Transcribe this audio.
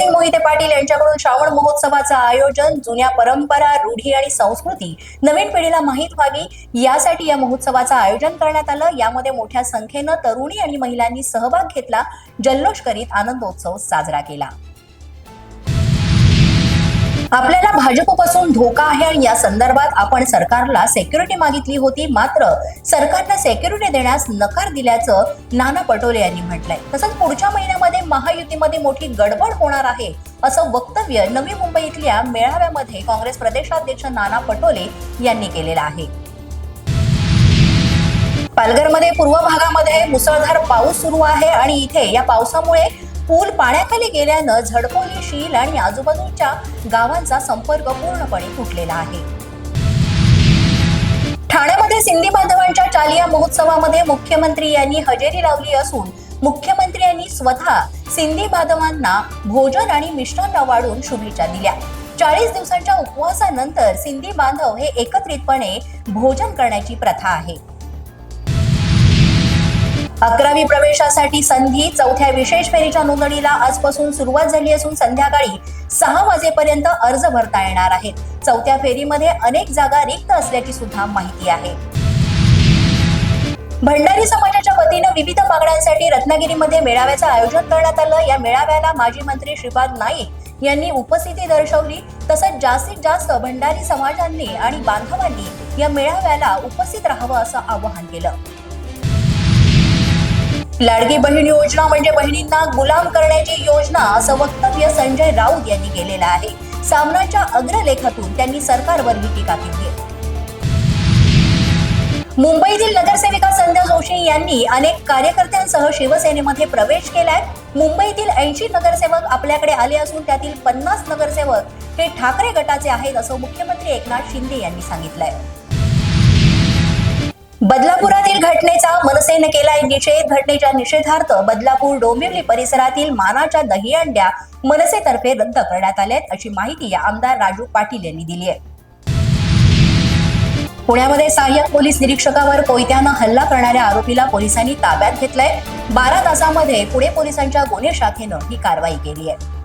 सचिन मोहिते पाटील यांच्याकडून श्रावण महोत्सवाचं आयोजन जुन्या परंपरा, रूढी आणि संस्कृती नवीन पिढीला माहीत व्हावी यासाठी या महोत्सवाचं आयोजन करण्यात आलं। यामध्ये मोठ्या संख्येनं तरुणी आणि महिलांनी सहभाग घेतला, जल्लोष करीत आनंदोत्सव साजरा केला। आपल्याला भाजपपासून धोका आहे आणि या संदर्भात आपण सरकारला सिक्युरिटी मागितली होती, मात्र सरकारने सिक्युरिटी देण्यास नकार दिल्याचं नाना पटोले यांनी म्हटलंय। तसंच पुढच्या महिन्यामध्ये महायुतीमध्ये मोठी गडबड होणार आहे असं वक्तव्य नवी मुंबईतल्या मेळाव्यामध्ये काँग्रेस प्रदेशाध्यक्ष नाना पटोले यांनी केलेलं आहे। पालघरमध्ये पूर्व भागामध्ये मुसळधार पाऊस सुरू आहे आणि इथे या पावसामुळे पूल पाण्याखाली गेल्यानं झडपोली, शील आणि आजूबाजूच्या गावांचा संपर्क पूर्णपणे तुटलेला आहे। ठाण्यामध्ये सिंधी बांधवांच्या चालिया महोत्सवामध्ये मुख्यमंत्री यांनी हजेरी लावली असून मुख्यमंत्री यांनी स्वतः सिंधी बांधवांना भोजन आणि मिष्टान्न वाढून शुभेच्छा दिल्या। 40 दिवसांच्या उपवासानंतर सिंधी बांधव हे एकत्रितपणे भोजन करण्याची प्रथा आहे। 11वी प्रवेशासाठी संधी चौथ्या विशेष फेरीच्या नोंदणीला आजपासून सुरुवात झाली असून संध्याकाळी 6 वाजेपर्यंत अर्ज भरता येणार आहेत। चौथ्या फेरीमध्ये अनेक जागा रिक्त असल्याची सुद्धा माहिती आहे। भंडारी समाजाच्या वतीनं विविध मागण्यांसाठी रत्नागिरीमध्ये मेळाव्याचं आयोजन करण्यात आलं। या मेळाव्याला माजी मंत्री श्रीपाद नाईक यांनी उपस्थिती दर्शवली। तसंच जास्तीत जास्त भंडारी समाजांनी आणि बांधवांनी या मेळाव्याला उपस्थित राहावं असं आवाहन केलं। लाडकी बहीण योजना म्हणजे बहिणींना गुलाम करण्याची योजना असं वक्तव्य संजय राऊत यांनी केलेलं आहे। सामनाच्या अग्रलेखातून त्यांनी सरकारवर ही टीका केली आहे। मुंबईतील नगरसेविका संध्या जोशी यांनी अनेक कार्यकर्त्यांसह शिवसेनेमध्ये प्रवेश केलाय। मुंबईतील 80 नगरसेवक आपल्याकडे आले असून त्यातील 50 नगरसेवक हे ठाकरे गटाचे आहेत असं मुख्यमंत्री एकनाथ शिंदे यांनी सांगितलंय। बदलापुरातील घटनेचा मनसेने केलाय निषेध। घटनेच्या निषेधार्थ बदलापूर डोंबिवली परिसरातील मानाच्या दहीहंड्या मनसेतर्फे रद्द करण्यात आल्यात अशी माहिती आमदार राजू पाटील यांनी दिली आहे। पुण्यामध्ये सहाय्यक पोलीस निरीक्षकावर कोयत्यानं हल्ला करणाऱ्या आरोपीला पोलिसांनी ताब्यात घेतलंय। 12 तासामध्ये पुणे पोलिसांच्या गुन्हे शाखेनं ही कारवाई केली आहे।